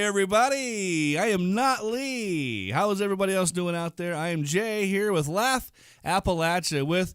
everybody. I am not Lee. How is everybody else doing out there? I am Jay here with Laugh Appalachia with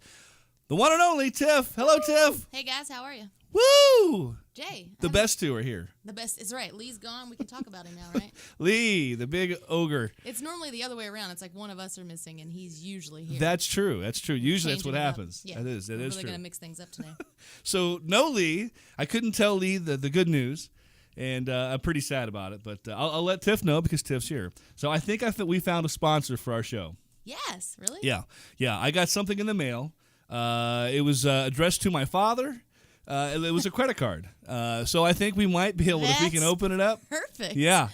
the one and only Tiff. Hello, Tiff. Hey, guys. How are you? Woo! Jay. The best two are here. The best is right. Lee's gone. We can talk about him now, right? Lee, the big ogre. It's normally the other way around. It's like one of us are missing, and he's usually here. That's true. That's true. Usually that's what happens. Yeah. It is. It We're is really true. going to mix things up today. So, no Lee. I couldn't tell Lee the good news, and I'm pretty sad about it. But I'll let Tiff know because Tiff's here. So, I think we found a sponsor for our show. Yes. Really? Yeah. I got something in the mail. It was addressed to my father. It was a credit card. So I think we might be able to, if we can open it up. Perfect. Yeah.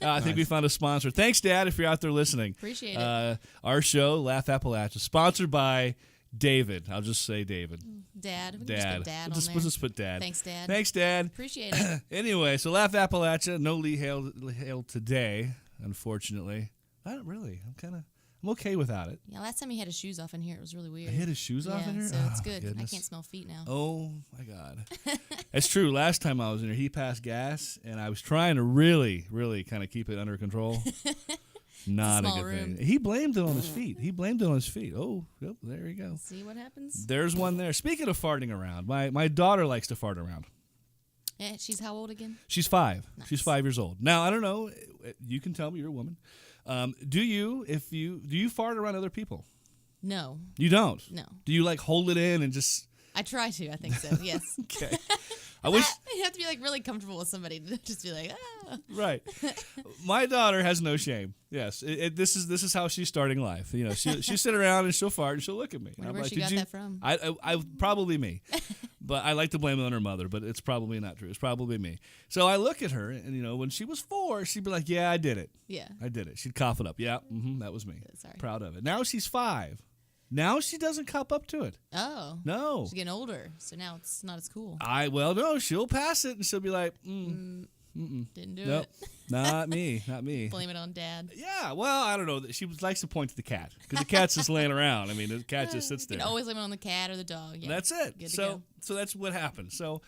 I think we found a sponsor. Thanks, Dad, if you're out there listening. Appreciate it. Our show, Laugh Appalachia, sponsored by David. I'll just say David. Dad. We can just put Dad on there. We'll just put Dad. Thanks, Dad. Thanks, Dad. Appreciate it. Anyway, so Laugh Appalachia. No Lee hailed today, unfortunately. Not really. I'm okay without it. Yeah, last time he had his shoes off in here, it was really weird. He had his shoes off in here? So it's good. Goodness. I can't smell feet now. Oh, my God. It's true. Last time I was in here, he passed gas, and I was trying to really, really kind of keep it under control. Not a good thing. He blamed it on his feet. Oh, yep, there you go. See what happens? There's one there. Speaking of farting around, my daughter likes to fart around. Yeah, she's how old again? She's 5. Nice. She's 5 years old. Now, I don't know. You can tell me. You're a woman. Do you fart around other people? No. You don't? No. Do you hold it in and just... I try to. I think so. Yes. Okay. I wish you have to be really comfortable with somebody to just be like, ah. Right. My daughter has no shame. Yes. This is how she's starting life. You know, she'll sit around and she'll fart and she'll look at me. Where she got that from? I probably me. But I like to blame it on her mother, but it's probably not true. It's probably me. So I look at her, and when she was 4, she'd be like, "Yeah, I did it. Yeah, I did it." She'd cough it up. Yeah, that was me. Sorry. Proud of it. Now she's 5. Now she doesn't cop up to it. Oh. No. She's getting older, so now it's not as cool. No, she'll pass it, and she'll be like, Didn't do nope, it. Not me. Blame it on Dad. Yeah, well, I don't know. She likes to point to the cat because the cat's just laying around. I mean, the cat just sits there. You can always blame it on the cat or the dog. Yeah. That's it. So that's what happened. So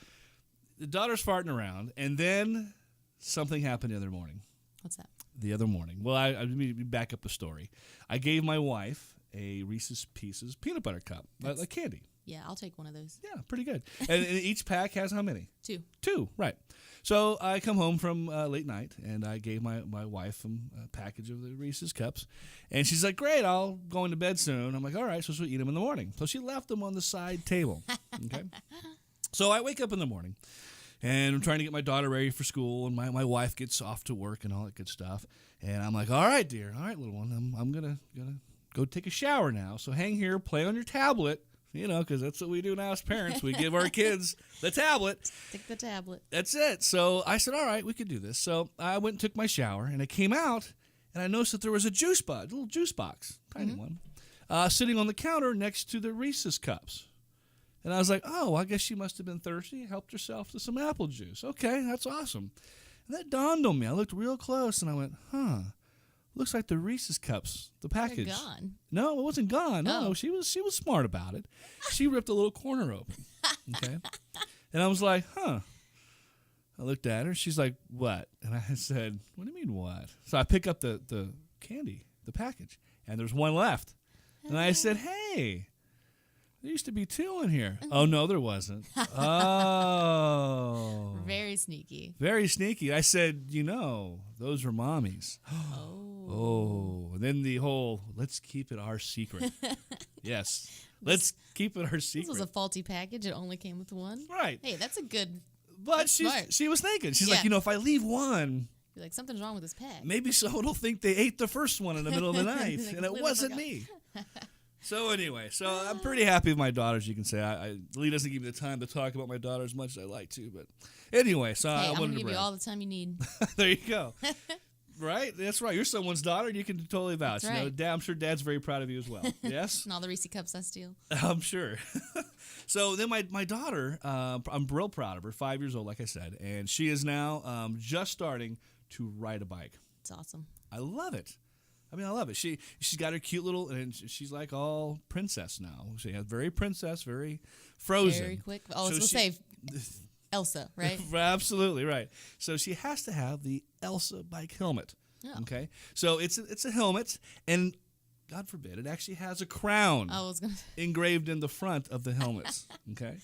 the daughter's farting around, and then something happened the other morning. What's that? The other morning. Well, let me back up the story. I gave my wife a Reese's Pieces peanut butter cup, like candy. Yeah, I'll take one of those. Yeah, pretty good. And each pack has how many? 2. 2, right. So I come home from late night, and I gave my wife a package of the Reese's Cups. And she's like, "Great, I'll go into bed soon." I'm like, "All right, so she'll eat them in the morning." So she left them on the side table. Okay. So I wake up in the morning, and I'm trying to get my daughter ready for school, and my wife gets off to work and all that good stuff. And I'm like, "All right, dear. All right, little one. I'm gonna go take a shower now. So hang here, play on your tablet." Because that's what we do now as parents. We give our kids the tablet. Take the tablet. That's it. So I said, all right, we could do this. So I went and took my shower, and I came out, and I noticed that there was a little juice box, tiny one, sitting on the counter next to the Reese's Cups. And I was like, oh, I guess she must have been thirsty, helped herself to some apple juice. Okay, that's awesome. And that dawned on me. I looked real close, and I went, looks like the Reese's Cups, the package. They're gone. No, it wasn't gone. No, Oh. she was smart about it. She ripped a little corner open. Okay. And I was like, I looked at her. She's like, what? And I said, what do you mean what? So I pick up the candy, the package, and there's one left. And I said, hey, there used to be 2 in here. Oh, no, there wasn't. Oh. Very sneaky. Very sneaky. I said, those are Mommy's. Oh. And then the whole, let's keep it our secret. Yes. Let's keep it our secret. This was a faulty package. It only came with 1. Right. Hey, that's a good... But smart. she was thinking. She's Yeah. like, if I leave one, You're like, something's wrong with this pack. maybe someone will think they ate the first one in the middle of the night. They And it completely wasn't forgot. me. So anyway, I'm pretty happy with my daughters, you can say. Lee doesn't give me the time to talk about my daughter as much as I like to. But anyway, so Hey, I I'm wanted going to to give brag. you all the time you need. There you go. Right? That's right. You're someone's daughter, and you can totally vouch. That's right. I'm sure Dad's very proud of you as well. Yes? And all the Reese Cups I steal. I'm sure. So then my daughter, I'm real proud of her, 5 years old, like I said, and she is now just starting to ride a bike. It's awesome. I love it. I love it. She's got her cute little, and she's like all princess now. She has very princess, very Frozen. Very quick. Oh, So so she- say Elsa, right? Absolutely right. So she has to have the Elsa bike helmet. Oh. Okay, so it's a helmet, and God forbid, it actually has a crown I was gonna. engraved in the front of the helmets. Okay,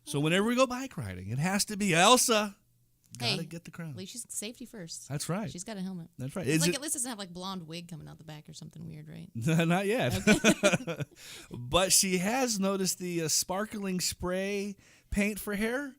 so whenever we go bike riding, it has to be Elsa. Gotta Hey, get the crown. At least she's safety first. That's right. She's got a helmet. That's right. It's like at least it doesn't have like blonde wig coming out the back or something weird, right? Not yet. But she has noticed the sparkling spray paint for hair.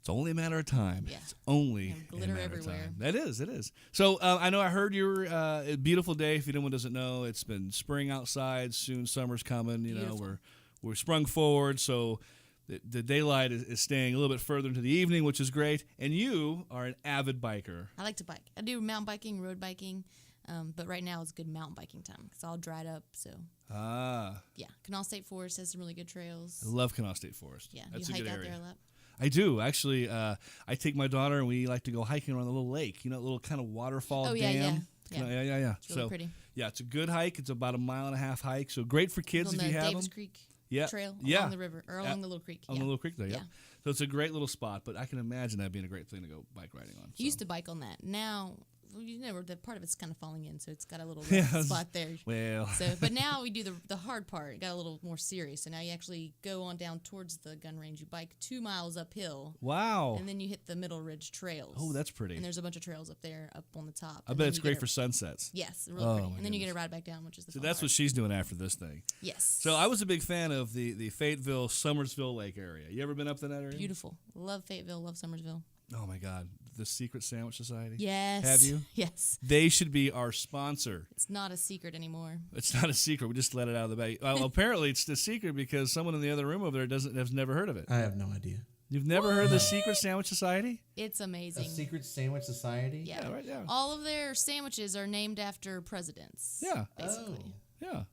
It's only a matter of time. Yeah. It's only And glitter a matter everywhere. of time. It is. It is. So I know I heard your a beautiful day. If anyone doesn't know, it's been spring outside. Soon summer's coming. You know, Beautiful. we're sprung forward. So the daylight is staying a little bit further into the evening, which is great. And you are an avid biker. I like to bike. I do mountain biking, road biking, but right now it's good mountain biking time. It's all dried up, so yeah. Canal State Forest has some really good trails. I love Canal State Forest. Yeah, That's you a hike good out area. there a lot. I do actually. I take my daughter and we like to go hiking around the little lake. You know, little kind of waterfall Oh, dam. yeah. Yeah. It's really pretty. Yeah, it's a good hike. It's about a 1.5 mile hike. So great for kids on if the you have Davis them. Creek Yeah. Trail Yeah. along the river or along the little creek. On yeah. the little creek there, yeah. Yeah. So it's a great little spot, but I can imagine that being a great thing to go bike riding on. You used to bike on that. Now, you know, the part of it's kind of falling in, so it's got a little Yeah. rough spot there. Well, So, but now we do the hard part. It got a little more serious. So now you actually go on down towards the gun range. You bike 2 miles uphill, wow. and then you hit the Middle Ridge trails. Oh, that's pretty. And there's a bunch of trails up there, up on the top. I bet it's great for sunsets. Yes, really Oh, pretty. my And then you get goodness. to ride back down, which is the So fun that's part. what she's doing after this thing. Yes. So I was a big fan of the Fayetteville, Summersville Lake area. You ever been up to that area? Beautiful. Love Fayetteville. Love Summersville. Oh, my God. The Secret Sandwich Society? Yes. Have you? Yes. They should be our sponsor. It's not a secret anymore. It's not a secret. We just let it out of the bag. Well, apparently it's the secret because someone in the other room over there has never heard of it. I have no idea. You've never heard of the Secret Sandwich Society? It's A amazing. secret sandwich society? Yeah. Yeah, right, yeah. All of their sandwiches are named after presidents. Yeah. Basically. Yeah.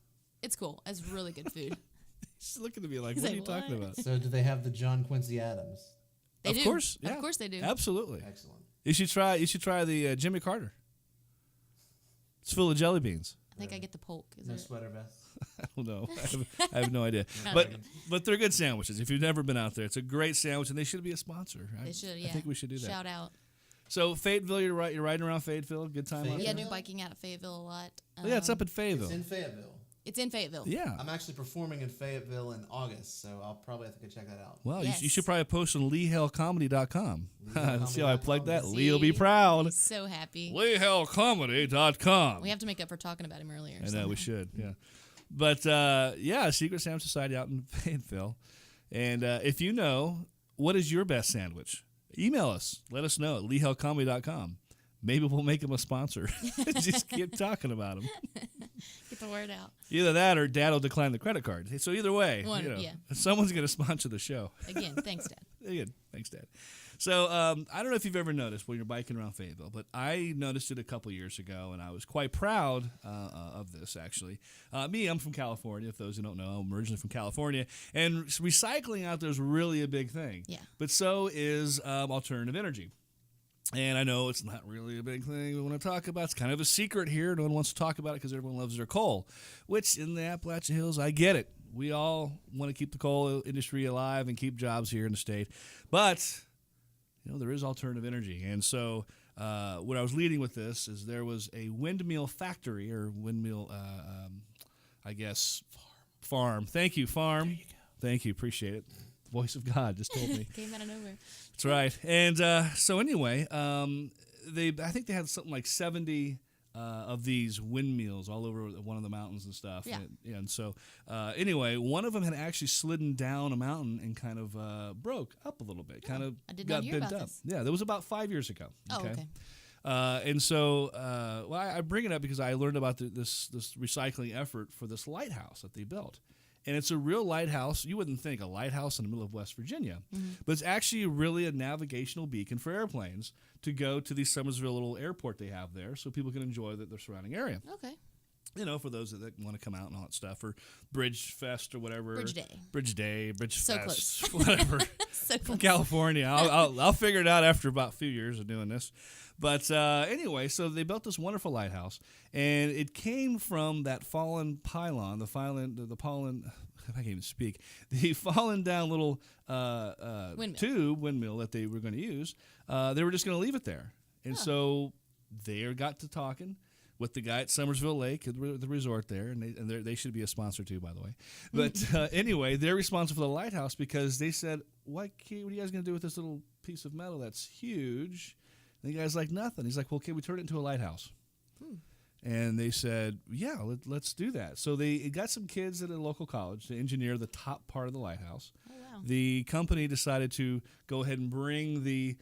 It's cool. It's really good food. She's looking at me like, He's what are like, you talking "What?" about? So do they have the John Quincy Adams? They Of do. course, yeah. Of course they do. Absolutely. Excellent. You should try the Jimmy Carter. It's full of jelly beans. I think I get the polk. Is No it? sweater vest? I don't know. I have no idea. Not But they're good sandwiches. If you've never been out there, it's a great sandwich, and they should be a sponsor. They should, yeah. I think we should do that. Shout out. So Fayetteville, you're riding around Fayetteville. Good time on it? Yeah, I Fayetteville? do biking out at Fayetteville a lot. Oh, yeah, it's up at It's Fayetteville. in Fayetteville. It's in Fayetteville. Yeah. I'm actually performing in Fayetteville in August, so I'll probably have to go check that out. Well, Yes. you should probably post on LeeHaleComedy.com. See how I plugged that? See? Lee will be proud. He's so happy. LeeHaleComedy.com. We have to make up for talking about him earlier. I know, somehow. we should, yeah. But, yeah, Secret Sandwich Society out in Fayetteville. And if you know, what is your best sandwich? Email us. Let us know at LeeHaleComedy.com. Maybe we'll make him a sponsor. Just keep talking about him. Get the word out. Either that or Dad will decline the credit card. So either way, One, yeah. someone's going to sponsor the show. Again, thanks, Dad. Again, thanks, Dad. So I don't know if you've ever noticed when you're biking around Fayetteville, but I noticed it a couple years ago, and I was quite proud of this, actually. I'm from California. If those who don't know, I'm originally from California, and recycling out there is really a big thing. Yeah. But so is alternative energy. And I know it's not really a big thing we want to talk about. It's kind of a secret here. No one wants to talk about it because everyone loves their coal, which in the Appalachian Hills, I get it. We all want to keep the coal industry alive and keep jobs here in the state. But, there is alternative energy. And so what I was leading with this is there was a windmill factory or windmill, farm. Thank you, farm. You Thank you. Appreciate it. The voice of God just told me. Came out of nowhere. That's right. And so anyway, I think they had something like 70 of these windmills all over one of the mountains and stuff. Yeah. And so anyway, one of them had actually slidden down a mountain and kind of broke up a little bit. Kind of I did got not hear bent about up. this. Yeah, that was about 5 years ago. Oh, okay. And so, I bring it up because I learned about this recycling effort for this lighthouse that they built. And it's a real lighthouse. You wouldn't think a lighthouse in the middle of West Virginia, but it's actually really a navigational beacon for airplanes to go to the Summersville little airport they have there so people can enjoy their surrounding area. Okay. For those that want to come out and all that stuff, or Bridge Fest or whatever. Bridge Day. Bridge So Fest, close. whatever. So From close. California. I'll figure it out after about a few years of doing this. But anyway, so they built this wonderful lighthouse, and it came from that fallen pylon, the I can't even speak, the fallen down little windmill that they were going to use, they were just going to leave it there. And so they got to talking with the guy at Summersville Lake, the resort there, and they should be a sponsor too, by the way. But anyway, they're responsible for the lighthouse because they said, what are you guys going to do with this little piece of metal that's huge? And the guy's like, nothing. He's like, well, can we turn it into a lighthouse? And they said, yeah, let's do that. So they got some kids at a local college to engineer the top part of the lighthouse. Oh, wow. The company decided to go ahead and bring the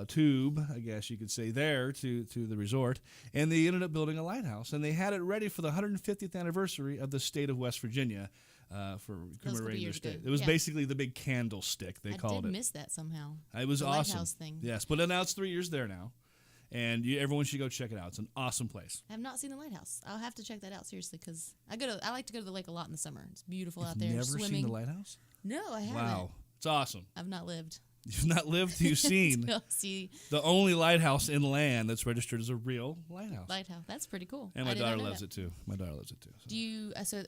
tube, I guess you could say, there to the resort, and they ended up building a lighthouse. And they had it ready for the 150th anniversary of the state of West Virginia for commemorating their state. It was basically the big candlestick, they called it. I did miss that somehow. It was the awesome. Lighthouse thing. Yes, but now it's 3 years there now. And everyone should go check it out. It's an awesome place. I have not seen the lighthouse. I'll have to check that out seriously because I like to go to the lake a lot in the summer. It's beautiful out there. Never swimming. seen the lighthouse? No, I haven't. Wow, it's awesome. I've not lived. You've not lived. You've seen the only lighthouse inland that's registered as a real lighthouse. That's pretty cool. And my daughter loves it too. So. Do you? So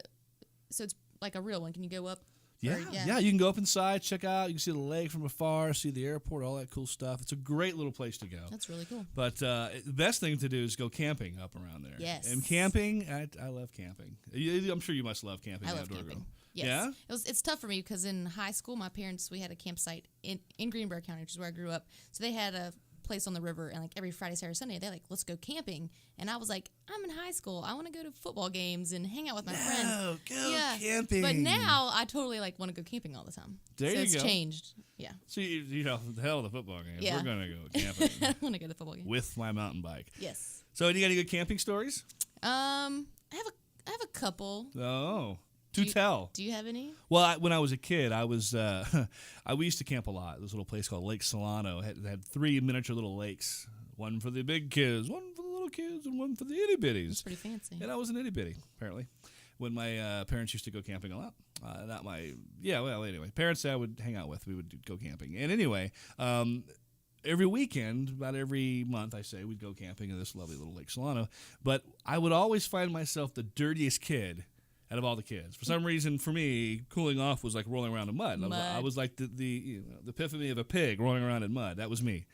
it's like a real one. Can you go up? Yeah, you can go up inside, check out. You can see the lake from afar, see the airport, all that cool stuff. It's a great little place to go. That's really cool. But the best thing to do is go camping up around there. Yes. And camping, I love camping. I'm sure you must love camping. I love camping. Yes. Yeah? It's tough for me because in high school, my parents, we had a campsite in Greenbrier County, which is where I grew up. So they had a place on the river, and like every Friday, Saturday, Sunday, they're like, let's go camping. And I was like, I'm in high school. I want to go to football games and hang out with my friends. Go camping. But now I totally want to go camping all the time. There you go. It's changed. Yeah. So the hell of the football games. Yeah. We're gonna go camping. I want to go to the football game with my mountain bike. Yes. So do you got any good camping stories? I have a couple. Oh. Tell. Do you have any? Well, when I was a kid, we used to camp a lot. This little place called Lake Solano had 3 miniature little lakes, one for the big kids, one for the little kids, and one for the itty bitties. That's pretty fancy. And I was an itty bitty, apparently. When my parents used to go camping a lot, anyway, parents that I would hang out with, we would go camping. And anyway, every weekend, about every month, we'd go camping in this lovely little Lake Solano. But I would always find myself the dirtiest kid out of all the kids. For some reason, for me, cooling off was like rolling around in mud. I was like the epiphany of a pig rolling around in mud. That was me.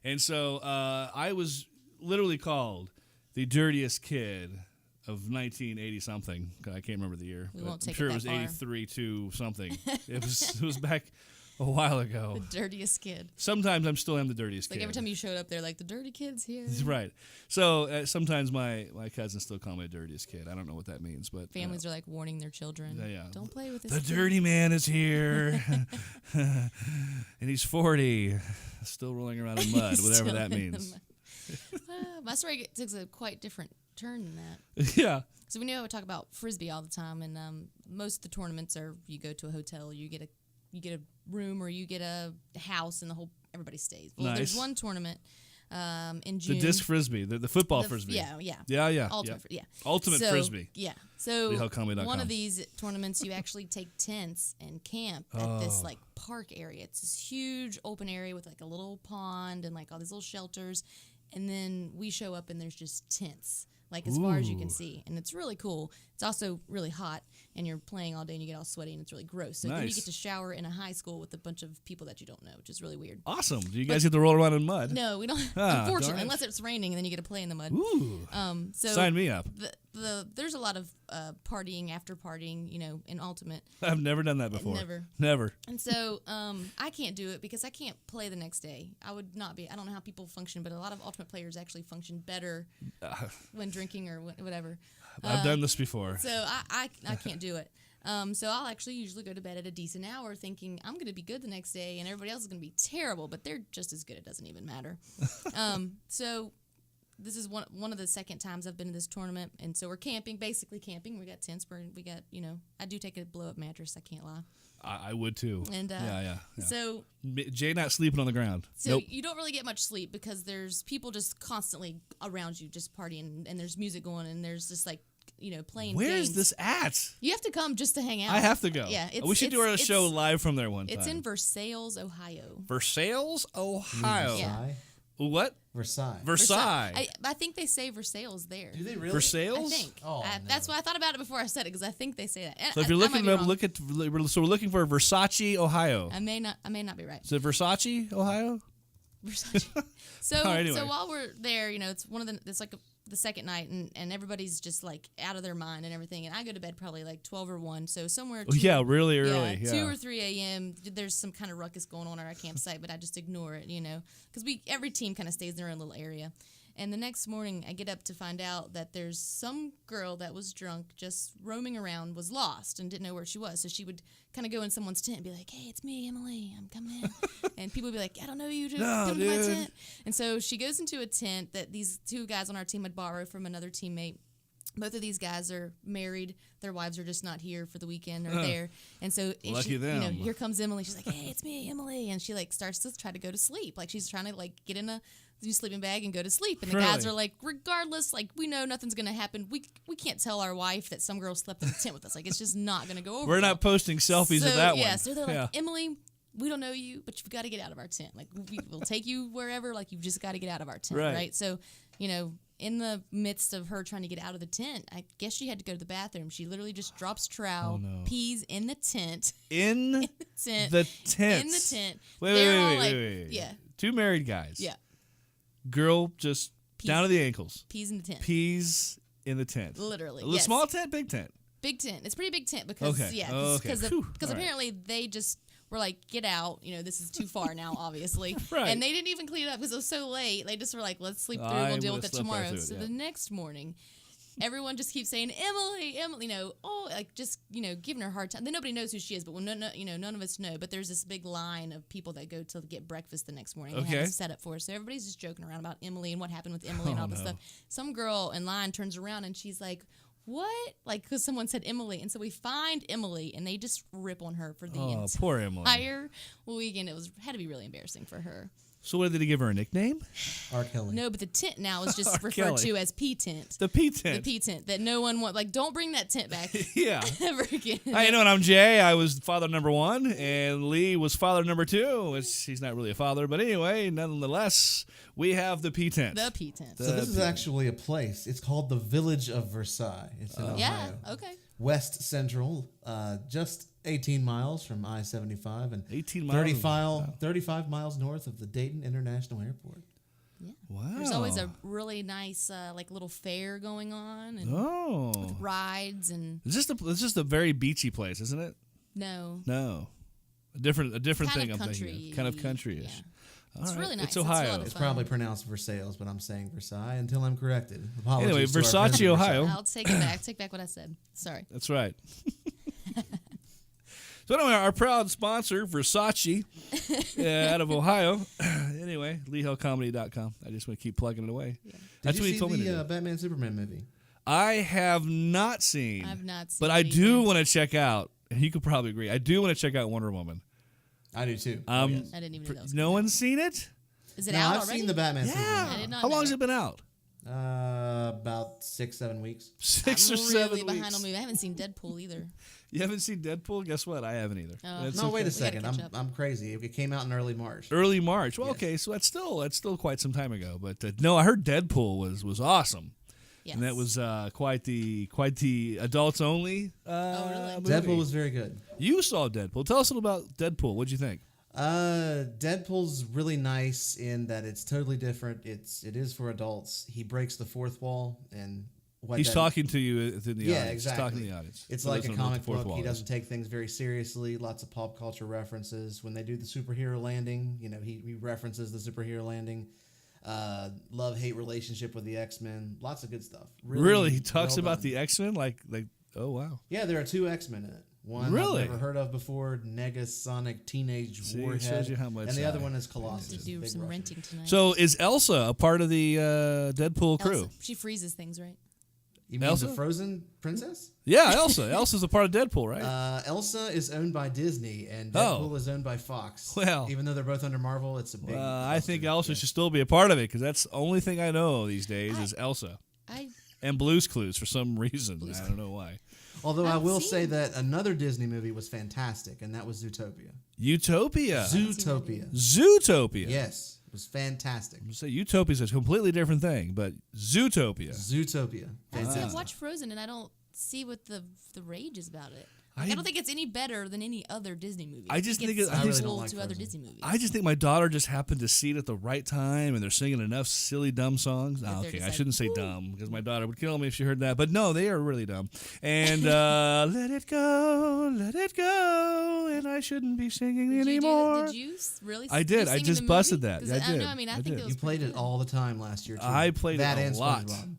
And so I was literally called the dirtiest kid of 1980-something. I can't remember the year. We won't take I'm sure it it was that far. 83 to something. It was back a while ago. The dirtiest kid. Sometimes I'm still the dirtiest kid. Every time you showed up, they're like, the dirty kid's here. Right. So sometimes my cousins still call me the dirtiest kid. I don't know what that means, but families are like warning their children. Yeah. Don't play with this. The dirty man is here, and he's 40, still rolling around in mud, whatever that means. My story takes a quite different turn than that. Yeah. So we know I would talk about frisbee all the time, and most of the tournaments are you go to a hotel, you get a room, or you get a house, and everybody stays. Well, There's one tournament in June. The disc frisbee, the football frisbee. Yeah. Ultimate frisbee. Yeah. So one of these tournaments, you actually take tents and camp at this park area. It's this huge open area with a little pond and all these little shelters, and then we show up and there's just tents. As far as you can see. And it's really cool. It's also really hot, and you're playing all day, and you get all sweaty, and it's really gross. So then you get to shower in a high school with a bunch of people that you don't know, which is really weird. Awesome. Do you guys get to roll around in mud? No, we don't. Unfortunately, unless it's raining, and then you get to play in the mud. Ooh. So sign me up. There's a lot of partying, after partying, in Ultimate. I've never done that before. Never. And so I can't do it because I can't play the next day. I would not be. I don't know how people function, but a lot of Ultimate players actually function better when drinking or whatever. I've done this before. So I can't do it. So I'll actually usually go to bed at a decent hour thinking I'm going to be good the next day and everybody else is going to be terrible, but they're just as good. It doesn't even matter. So this is one of the second times I've been to this tournament, and so we're basically camping. We got tents, we got, I do take a blow-up mattress, I can't lie. I would too. And yeah. So Jay not sleeping on the ground. So nope. You don't really get much sleep because there's people just constantly around you, just partying, and there's music going, and there's just playing. Where's games. this at? You have to come just to hang out. I have to go. Yeah, we should do our show live from there one time. It's in Versailles, Ohio. Versailles, Ohio. Yeah. What? Versailles. I think they say Versailles there. Do they really? Versailles? I think. Oh, no. That's why I thought about it before I said it because I think they say that. So if you're looking it up, we're looking for Versailles, Ohio. I may not be right. Is it Versace, Ohio? Versace. So All right, anyway. so while we're there, it's it's like the second night, and everybody's just like out of their mind and everything. And I go to bed probably like 12 or 1, so somewhere. Really early. Yeah, 2 or 3 a.m. There's some kind of ruckus going on at our campsite, but I just ignore it, because every team kind of stays in their own little area. And the next morning, I get up to find out that there's some girl that was drunk, just roaming around, was lost and didn't know where she was. So she would kind of go in someone's tent and be like, "Hey, it's me, Emily. I'm coming in." And people would be like, "I don't know you. Come to my tent." And so she goes into a tent that these 2 guys on our team had borrowed from another teammate. Both of these guys are married. Their wives are just not here for the weekend or there. And so lucky them. Here comes Emily. She's like, "Hey, it's me, Emily." And she starts to try to go to sleep. Like she's trying to get in a sleeping bag and go to sleep. And the guys are like, regardless, we know nothing's going to happen. We can't tell our wife that some girl slept in the tent with us. It's just not going to go over. We're not posting selfies of that one. Yeah, so they're like, "Emily, we don't know you, but you've got to get out of our tent. We'll take you wherever. You've just got to get out of our tent." Right? So, in the midst of her trying to get out of the tent, I guess she had to go to the bathroom. She literally just drops trowel, pees in the tent. In the tent. In the tent. Wait. Yeah. 2 married guys. Yeah. Girl just down to the ankles. Pees in the tent. Pees in the tent. Literally. A small tent, big tent? Big tent. It's a pretty big tent because, because apparently they just were like, "Get out. This is too far now, obviously." Right. And they didn't even clean it up because it was so late. They just were like, "Let's sleep through. We'll deal with it tomorrow." So the next morning, everyone just keeps saying, "Emily, just giving her a hard time." Then nobody knows who she is, but none of us know. But there's this big line of people that go to get breakfast the next morning. They have it set up for us, so everybody's just joking around about Emily and what happened with Emily and all this stuff. Some girl in line turns around and she's like, "What?" Because someone said Emily, and so we find Emily, and they just rip on her for the entire weekend. It had to be really embarrassing for her. So what, did they give her a nickname? R. Kelly. No, but the tent now is just referred to as P tent. The P tent. The P tent that no one don't bring that tent back. Yeah. Ever again. Hi, and I'm Jay. I was father number 1, and Lee was father number 2. He's not really a father, but anyway, nonetheless, we have the P tent. The P tent. So this is actually a place. It's called the Village of Versailles. It's in Ohio. Yeah. Okay. West Central, just 18 miles from I-75 and 18 miles. 35 miles north of the Dayton International Airport. Yeah. Wow. There's always a really nice little fair going on and with rides and. It's just a very beachy place, isn't it? No. A different thing. I'm country, thinking. Kind of country-ish. Yeah. It's really nice. It's Ohio. It's probably pronounced Versailles, but I'm saying Versailles until I'm corrected. Apologies anyway, to our Versace, friends in Ohio. I'll take it back. Take back what I said. Sorry. That's right. So anyway, our proud sponsor, Versace, out of Ohio. Anyway, LeeHillComedy.com. I just want to keep plugging it away. Yeah. That's what he told me to do. Did you see the Batman Superman movie? I have not seen. I've not seen. But I do want to check out. And you could probably agree. I do want to check out Wonder Woman. I do too. Yes. I didn't even know that was no one's seen it? Is it out I've already? seen the Batman Superman. I did not How know long has that. it been out? About 6-7 weeks. 6 or I'm 7 really weeks. behind on movie. I haven't seen Deadpool either. You haven't seen Deadpool? Guess what? I haven't either. Oh. No, wait a gotta second. catch up. I'm crazy. It came out in early March. Early March. Well, Yes. okay, so that's still quite some time ago. But no, I heard Deadpool was awesome. Yes. And that was quite the adults only. really? Movie. Deadpool was very good. You saw Deadpool. Tell us a little about Deadpool. What'd you think? Deadpool's really nice in that it's totally different. It is for adults. He breaks the fourth wall and He's talking to you in the audience. Exactly. He's talking to the audience. It's For like those a who don't know what comic the fourth book. wall He is. doesn't take things very seriously. Lots of pop culture references. When they do the superhero landing, he references the superhero landing. Love-hate relationship with the X-Men. Lots of good stuff. Really? He talks well about done. the X-Men? Like, oh, wow. Yeah, there are 2 X-Men in it. One Really? I've never heard of before, Negasonic Teenage See, it Warhead. shows you how much and the other I- one is To Colossus. do Big some Russian. renting tonight. So is Elsa a part of the Deadpool crew? Elsa, she freezes things, right? You mean Elsa? the Frozen princess? Yeah, Elsa. Elsa's a part of Deadpool, right? Elsa is owned by Disney, and Oh. Deadpool is owned by Fox. Well. Even though they're both under Marvel, it's a big. I think cluster. Elsa Yeah. should still be a part of it because that's the only thing I know these days is Elsa. And Blue's Clues for some reason. I don't know why. Although I I've will seen- say that another Disney movie was fantastic, and that was Zootopia. Utopia. Zootopia. Zootopia. Yes. It was fantastic. Say Utopia is a completely different thing, but Zootopia. Zootopia. See, I've watched Frozen and I don't see what the rage is about it. Like, I don't think it's any better than any other Disney movie. I just think it's I really don't equal like to other Frozen. Disney movies. I just think my daughter just happened to see it at the right time, and they're singing enough silly, dumb songs. That Oh, they're okay, just I like, shouldn't say "Woo." dumb because my daughter would kill me if she heard that. But no, they are really dumb. And let it go, and I shouldn't be singing anymore. Did you really? I did. I sing in just the busted movie? that. I did. I mean, I I think did. it was You played pretty it good. all the time last year, too. I played that it a and lot. SpongeBob.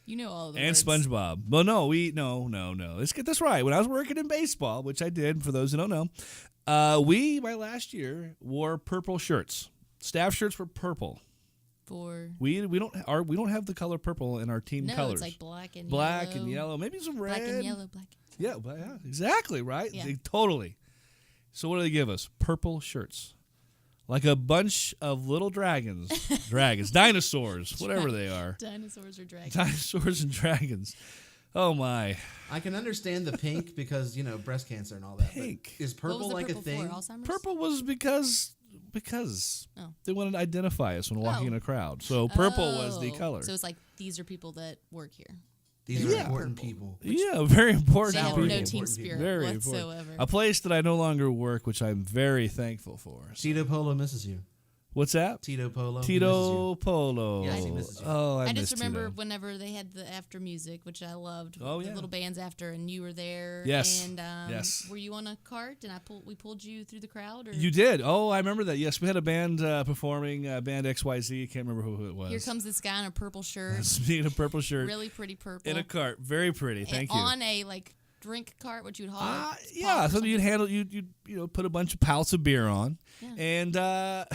You know all the And words. SpongeBob. Well, no. Let's get this right. When I was working in baseball, which I did, for those who don't know, my last year wore purple shirts. Staff shirts were purple. We don't have the color purple in our team No, colors. it's like black and yellow, maybe some red. Black and yellow, black. Yeah, exactly right. Yeah. Totally. So what do they give us? Purple shirts. Like a bunch of little dragons, dinosaurs, whatever they are. Dinosaurs or dragons. Dinosaurs and dragons. Oh my. I can understand the pink because, breast cancer and all that. Pink. But is What purple was the like purple a thing? for? Alzheimer's? Purple was because Oh. they wanted to identify us when walking Oh. in a crowd. So purple was the Oh. color. So it's like these are people that work here. These are Yeah. important people. Yeah, very important They have Salary no people. team important people. spirit Very whatsoever. important. A place that I no longer work, which I'm very thankful for. Tito Polo misses you. What's that? Tito Polo. Tito Polo. Yes, he misses you. Oh, I miss just remember Tito. whenever they had the after music, which I loved. Oh, the yeah. little bands after, and you were there. Yes. And Yes. were you on a cart and we pulled you through the crowd? Or You did. Oh, I remember that. Yes, we had a band performing, band XYZ. Can't remember who it was. Here comes this guy in a purple shirt. me in a purple shirt. Really pretty purple. In a cart. Very pretty. Thank you. On a drink cart, what you'd haul. Yeah, so you'd handle you'd put a bunch of pouts of beer on, Yeah. and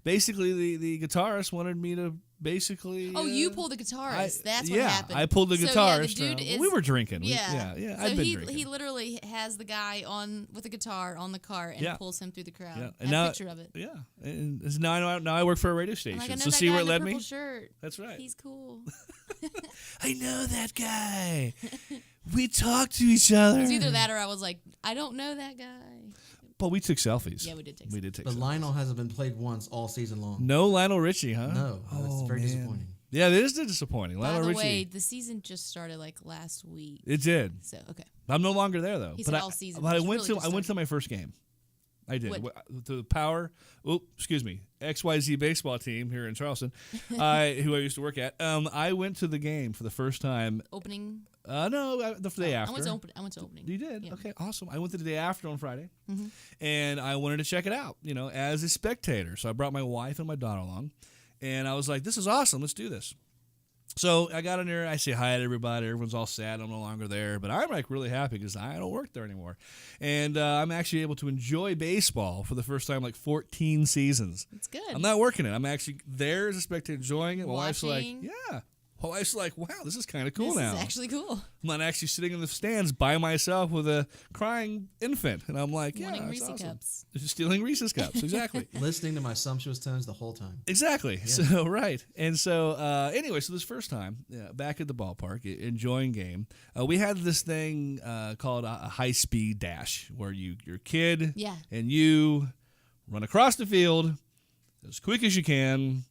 basically the guitarist wanted me to basically. Oh, you pulled the guitarist. That's what happened. I pulled the So, guitarist. yeah, the dude is, we were drinking. Yeah, Yeah. So I've been he drinking. he literally has the guy on with a guitar on the cart and Yeah. pulls him through the crowd. Yeah, I have a picture of it. Yeah, and now I work for a radio I'm station. like, I know So that see guy where it in the led purple me. shirt. That's right. He's cool. I know that guy. We talk to each other. It's either that or I was like, I don't know that guy. But we took selfies. Yeah, we did take We did take But selfies. Lionel hasn't been played once all season long. No Lionel Richie, huh? No, that's very man. disappointing. Yeah, it is disappointing. By Lionel the Richie. way, the season just started last week. It did. So okay. I'm no longer there though. He but said I, all season, But I which went really to just I went to started. my first game. I did. What? The Power. Oh, excuse me. XYZ baseball team here in Charleston, who I used to work at. I went to the game for the first time. Opening. No, the day after. I went to opening. You did? Yeah. Okay, awesome. I went the day after on Friday, Mm-hmm. and I wanted to check it out, as a spectator. So I brought my wife and my daughter along, and I was like, this is awesome. Let's do this. So I got in there. I say hi to everybody. Everyone's all sad. I'm no longer there, but I'm really happy because I don't work there anymore, and I'm actually able to enjoy baseball for the first time 14 seasons. It's good. I'm not working it. I'm actually there as a spectator enjoying it. My wife's like, Watching. yeah. My wife's like, wow, this is kind of cool this now. is actually cool. I'm not actually sitting in the stands by myself with a crying infant. And I'm like, yeah, Wanting that's Reese's awesome. Cups. Just stealing Reese's Cups, exactly. Listening to my sumptuous tones the whole time. Exactly. Yeah. So, right. And so, anyway, so this first time, back at the ballpark, enjoying game, we had this thing called a high-speed dash where your kid Yeah. and you run across the field as quick as you can.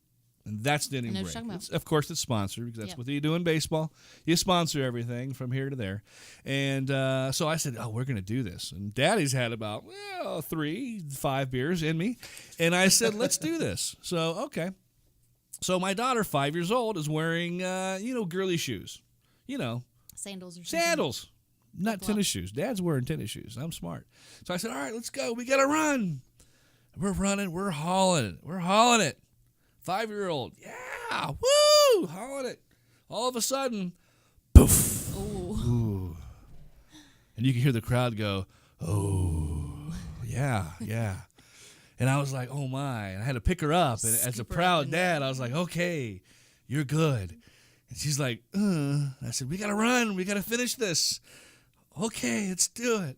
And that's the inning I know what break. you're talking about. Of course, it's sponsored because that's Yep. what you do in baseball. You sponsor everything from here to there. And so I said, we're going to do this. And Daddy's had about 3-5 beers in me. And I said, let's do this. So, okay. So my daughter, 5 years old, is wearing, girly shoes. Sandals or something. Sandals. Not Flip-flop. tennis shoes. Dad's wearing tennis shoes. I'm smart. So I said, all right, let's go. We got to run. We're running. We're hauling it. We're hauling it. 5-year-old. Yeah. Woo. Hauling it. All of a sudden, poof. Ooh. Ooh. And you can hear the crowd go, oh, yeah, yeah. And I was like, oh, my. And I had to pick her up. And as a Scoop her up proud and dad, I was like, okay, you're good. And she's like, I said, we got to run. We got to finish this. Okay, let's do it.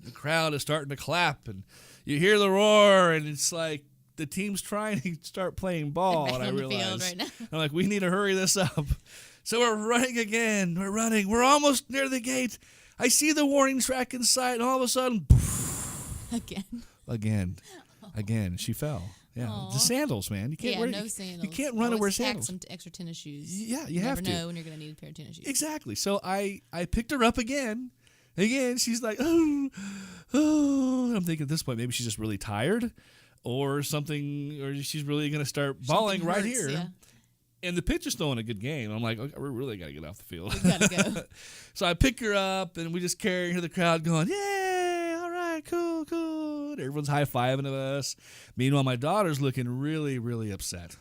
The crowd is starting to clap, and you hear the roar, and it's like the team's trying to start playing ball, Back and I on the field realize, right now. I'm like, we need to hurry this up. So we're running again. We're running. We're almost near the gate. I see the warning track in sight, and all of a sudden, poof, Again. again, she fell. Yeah, Aw. the sandals, man. You can't wear no sandals. You can't run and wear Always pack sandals. some extra tennis shoes. Yeah, you have never to. know when you're going to need a pair of tennis shoes. Exactly. So I picked her up again. Again, she's like, oh. I'm thinking at this point, maybe she's just really tired or something, or she's really going to start bawling Something right hurts, here. yeah. And the pitcher's throwing a good game. I'm like, okay, we really got to get off the field. We got to go. So I pick her up, and we just carry her to the crowd going, yay, all right, cool. And everyone's high-fiving us. Meanwhile, my daughter's looking really, really upset.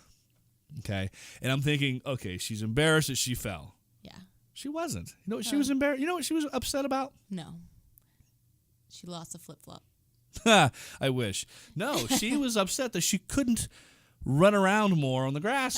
Okay? And I'm thinking, okay, she's embarrassed that she fell. Yeah. She wasn't. You know what she was embarrassed? You know what she was upset about? No. She lost a flip-flop. I wish. No, she was upset that she couldn't run around more on the grass.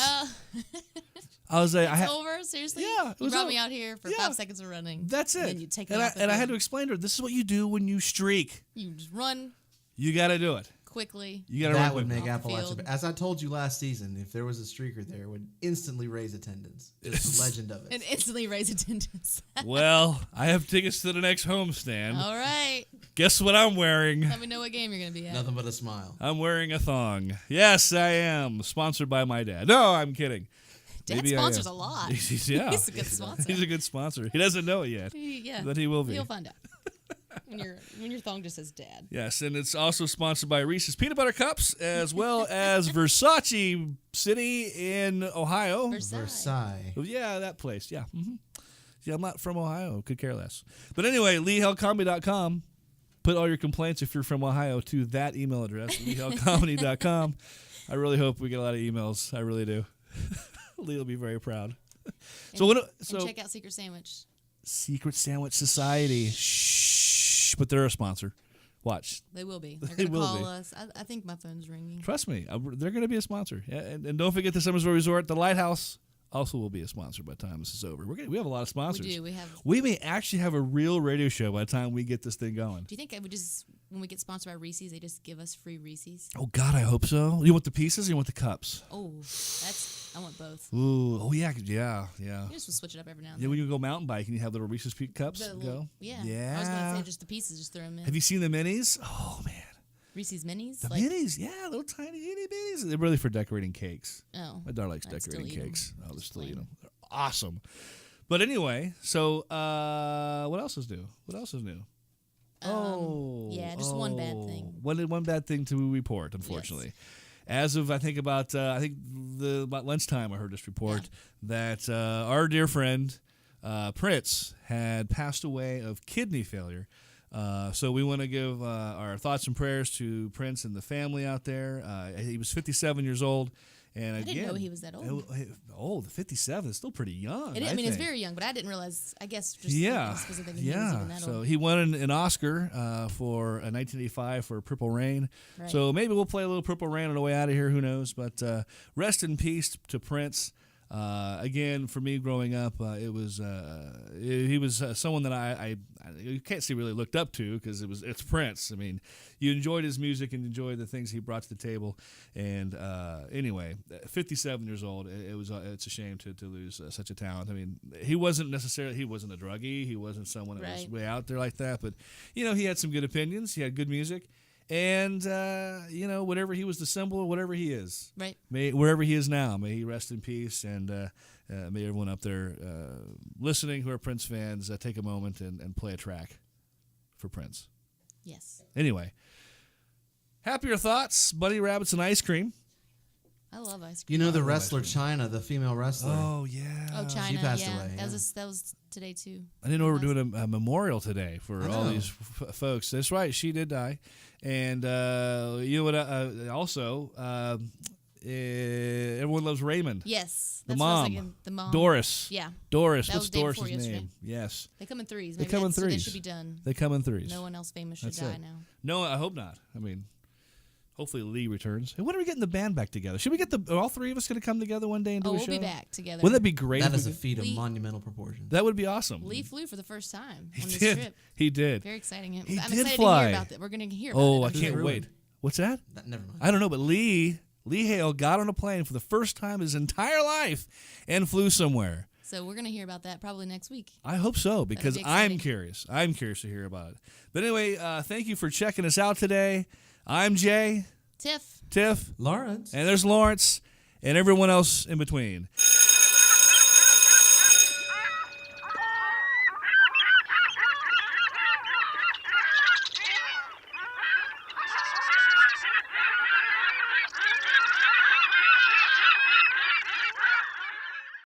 I was like, It's over? Seriously? Yeah, it You was brought over. me out here for Yeah. 5 seconds of running. That's it. And then you take me and off the I had field. to explain to her, this is what you do when you streak. You just run You got to do it. quickly. You got to That run would quickly. make Off the Appalachia. field. As I told you last season, if there was a streaker there, it would instantly raise attendance. Just the legend of it. And instantly raise attendance. Well, I have tickets to the next homestand. All right. Guess what I'm wearing? Let me know what game you're going to be at. Nothing but a smile. I'm wearing a thong. Yes, I am. Sponsored by my dad. No, I'm kidding. Dad Maybe I sponsors am. a lot. Yeah. He's a good sponsor. He's a good sponsor. He doesn't know it yet, Yeah. but he will be. You'll find out. when your thong just says dad. Yes, and it's also sponsored by Reese's Peanut Butter Cups, as well as Versailles City in Ohio. Versailles. Oh, yeah, that place. Yeah. Yeah, I'm not from Ohio. Could care less. But anyway, LeeHellComedy.com. Put all your complaints, if you're from Ohio, to that email address, LeeHellComedy.com. I really hope we get a lot of emails. I really do. Lee will be very proud. And check out Secret Sandwich. Secret Sandwich Society. Shh, but they're a sponsor. Watch. They will be. They're They going to will call be. us. I think my phone's ringing. Trust me, they're going to be a sponsor. Yeah, and don't forget the Summersville Resort, the Lighthouse, also will be a sponsor by the time this is over. We have a lot of sponsors. We do. We may actually have a real radio show by the time we get this thing going. Do you think I would just, when we get sponsored by Reese's, they just give us free Reese's? Oh, God, I hope so. You want the pieces or you want the cups? Oh, I want both. Ooh, oh, yeah. You just switch it up every now and Yeah, then. when you go mountain biking, you have little Reese's cups The go. little- yeah. Yeah. I was going to say just the pieces, just throw them in. Have you seen the minis? Oh, man. Reese's Minis? The minis, yeah, little tiny itty bitties. They're really for decorating cakes. Oh. My daughter likes I'd still decorating eat 'em. cakes. Oh, they're Just still plain. eat them. They're awesome. But anyway, so what else is new? Yeah, just one bad thing. One bad thing to report, unfortunately. As of about lunchtime, I heard this report that our dear friend Prince had passed away of kidney failure. So we want to give our thoughts and prayers to Prince and the family out there. He was 57 years old. And I again, didn't know he was that old. Oh, the 57 is still pretty young. I mean, it's think. very young, but I didn't realize, I guess, just specifically he was even that So old. he won an Oscar for 1985 for Purple Rain. Right. So maybe we'll play a little Purple Rain on the way out of here. Who knows? But rest in peace to Prince. Again, for me growing up, he was someone that I you can't say really looked up to because it's Prince. I mean, you enjoyed his music and enjoyed the things he brought to the table. And anyway, 57 years old, it's a shame to lose such a talent. I mean, he wasn't a druggie. He wasn't someone that was way out there like that. But he had some good opinions. He had good music. And, whatever he was the symbol of whatever he is. Right. Wherever he is now, may he rest in peace. And may everyone up there listening who are Prince fans take a moment and play a track for Prince. Yes. Anyway, happier thoughts, bunny rabbits, and ice cream. I love ice cream. You know the wrestler China, the female wrestler. Oh, yeah. Oh, China. She passed yeah. away, That yeah. was today, too. I didn't know we were doing a memorial today for I all know. these folks. That's right. She did die. And you know what? Also, everyone loves Raymond. Yes. The That's what I was mom. thinking. The mom. Doris. Yeah. Doris. That What's was the day Doris's before yesterday. name? Yes. They come in threes. They Maybe come in so they threes. should be done. They come in threes. No one else famous should That's die it. now. No, I hope not. I mean, hopefully Lee returns. Hey, when are we getting the band back together? Should we get are all three of us going to come together one day and do a We'll show? be back together. Wouldn't that be great? That if is we a could- feat of Lee- monumental proportions. That would be awesome. Lee flew for the first time He on this did. trip. He did. Very exciting. He I'm did excited fly. to hear about that. We're going to hear about Oh, it. I can't ruined? wait. What's that? Never mind. I don't know, but Lee Hale got on a plane for the first time in his entire life and flew somewhere. So we're going to hear about that probably next week. I hope so because be I'm exciting. curious. I'm curious to hear about it. But anyway, thank you for checking us out today. I'm Jay. Tiff. Tiff. Lawrence. And there's Lawrence and everyone else in between.